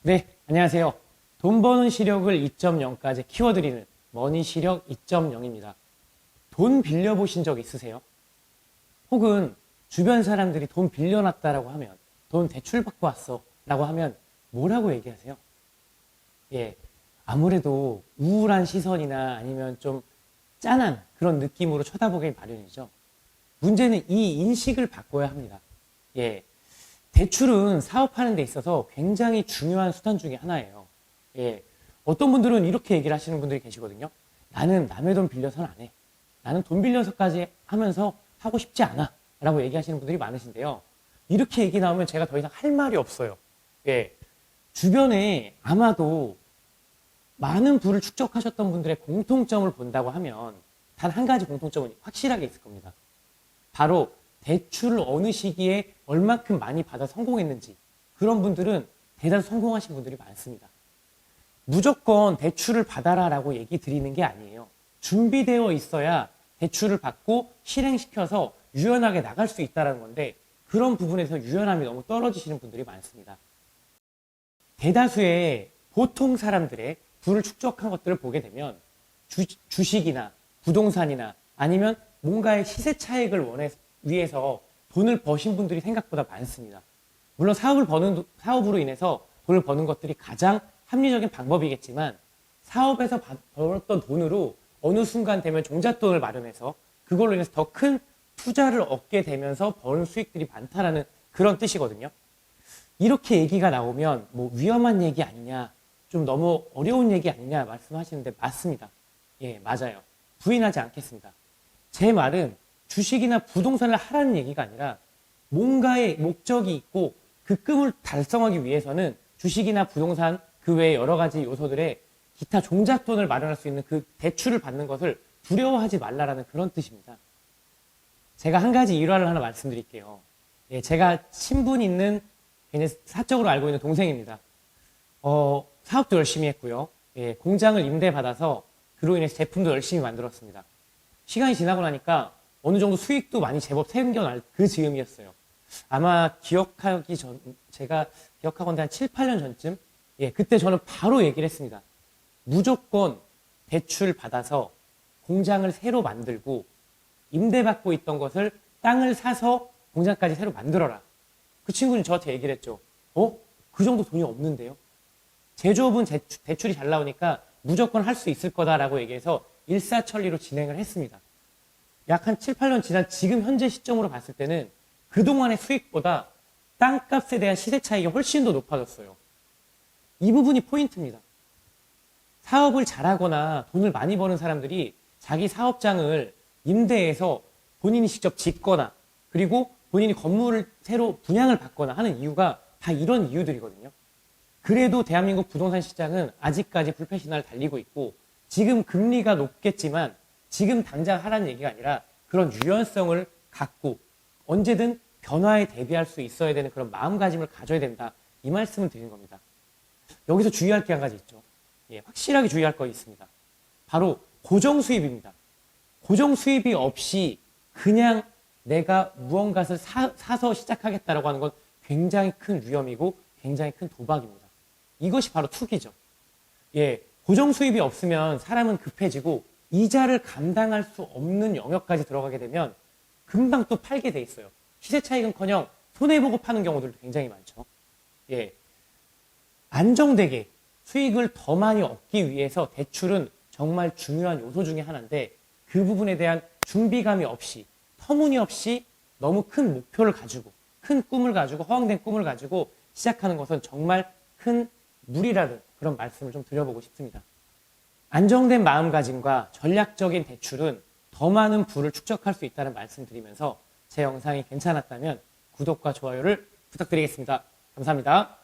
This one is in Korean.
네, 안녕하세요. 돈 버는 시력을 2.0까지 키워드리는 머니시력 2.0입니다. 돈 빌려보신 적 있으세요? 혹은 주변 사람들이 돈 빌려놨다라고 하면, 돈 대출 받고 왔어 라고 하면 뭐라고 얘기하세요? 예, 아무래도 우울한 시선이나 아니면 좀 짠한 그런 느낌으로 쳐다보기 마련이죠. 문제는 이 인식을 바꿔야 합니다. 예, 대출은 사업하는 데 있어서 굉장히 중요한 수단 중에 하나예요. 예, 어떤 분들은 이렇게 얘기를 하시는 분들이 계시거든요. 나는 남의 돈 빌려서는 안 해. 나는 돈 빌려서까지 하면서 하고 싶지 않아. 라고 얘기하시는 분들이 많으신데요. 이렇게 얘기 나오면 제가 더 이상 할 말이 없어요. 예, 주변에 아마도 많은 부를 축적하셨던 분들의 공통점을 본다고 하면 단 한 가지 공통점은 확실하게 있을 겁니다. 바로 대출을 어느 시기에 얼마큼 많이 받아 성공했는지, 그런 분들은 대단히 성공하신 분들이 많습니다. 무조건 대출을 받아라 라고 얘기 드리는 게 아니에요. 준비되어 있어야 대출을 받고 실행시켜서 유연하게 나갈 수 있다는 건데, 그런 부분에서 유연함이 너무 떨어지시는 분들이 많습니다. 대다수의 보통 사람들의 부를 축적한 것들을 보게 되면 주식이나 부동산이나 아니면 뭔가의 시세 차익을 위해서 돈을 버신 분들이 생각보다 많습니다. 물론 사업으로 인해서 돈을 버는 것들이 가장 합리적인 방법이겠지만, 사업에서 벌었던 돈으로 어느 순간 되면 종잣돈을 마련해서 그걸로 인해서 더 큰 투자를 얻게 되면서 버는 수익들이 많다라는 그런 뜻이거든요. 이렇게 얘기가 나오면 뭐 위험한 얘기 아니냐, 좀 너무 어려운 얘기 아니냐 말씀하시는데 맞습니다. 예, 맞아요. 부인하지 않겠습니다. 제 말은 주식이나 부동산을 하라는 얘기가 아니라 뭔가의 목적이 있고 그 꿈을 달성하기 위해서는 주식이나 부동산 그 외에 여러 가지 요소들의 기타 종잣돈을 마련할 수 있는 그 대출을 받는 것을 두려워하지 말라라는 그런 뜻입니다. 제가 한 가지 일화를 하나 말씀드릴게요. 예, 제가 친분 있는 굉장히 사적으로 알고 있는 동생입니다. 사업도 열심히 했고요. 예, 공장을 임대받아서 그로 인해서 제품도 열심히 만들었습니다. 시간이 지나고 나니까 어느 정도 수익도 많이 제법 생겨날 그 즈음이었어요. 아마 제가 기억하건대 한 7, 8년 전쯤, 예, 그때 저는 바로 얘기를 했습니다. 무조건 대출 받아서 공장을 새로 만들고 임대받고 있던 것을 땅을 사서 공장까지 새로 만들어라. 그 친구는 저한테 얘기를 했죠. 그 정도 돈이 없는데요? 제조업은 대출이 잘 나오니까 무조건 할 수 있을 거다라고 얘기해서 일사천리로 진행을 했습니다. 약 한 7, 8년 지난 지금 현재 시점으로 봤을 때는 그동안의 수익보다 땅값에 대한 시세 차익이 훨씬 더 높아졌어요. 이 부분이 포인트입니다. 사업을 잘하거나 돈을 많이 버는 사람들이 자기 사업장을 임대해서 본인이 직접 짓거나 그리고 본인이 건물을 새로 분양을 받거나 하는 이유가 다 이런 이유들이거든요. 그래도 대한민국 부동산 시장은 아직까지 불패시나를 달리고 있고, 지금 금리가 높겠지만 지금 당장 하라는 얘기가 아니라 그런 유연성을 갖고 언제든 변화에 대비할 수 있어야 되는 그런 마음가짐을 가져야 된다, 이 말씀을 드리는 겁니다. 여기서 주의할 게 한 가지 있죠. 예, 확실하게 주의할 거 있습니다. 바로 고정수입입니다. 고정수입이 없이 그냥 내가 무언가를 사서 시작하겠다라고 하는 건 굉장히 큰 위험이고 굉장히 큰 도박입니다. 이것이 바로 투기죠. 예, 고정수입이 없으면 사람은 급해지고 이자를 감당할 수 없는 영역까지 들어가게 되면 금방 또 팔게 돼 있어요. 시세 차익은커녕 손해보고 파는 경우들도 굉장히 많죠. 예, 안정되게 수익을 더 많이 얻기 위해서 대출은 정말 중요한 요소 중에 하나인데, 그 부분에 대한 준비감이 없이 터무니없이 너무 큰 목표를 가지고 큰 꿈을 가지고 허황된 꿈을 가지고 시작하는 것은 정말 큰 무리라는 그런 말씀을 좀 드려보고 싶습니다. 안정된 마음가짐과 전략적인 대출은 더 많은 부를 축적할 수 있다는 말씀 드리면서 제 영상이 괜찮았다면 구독과 좋아요를 부탁드리겠습니다. 감사합니다.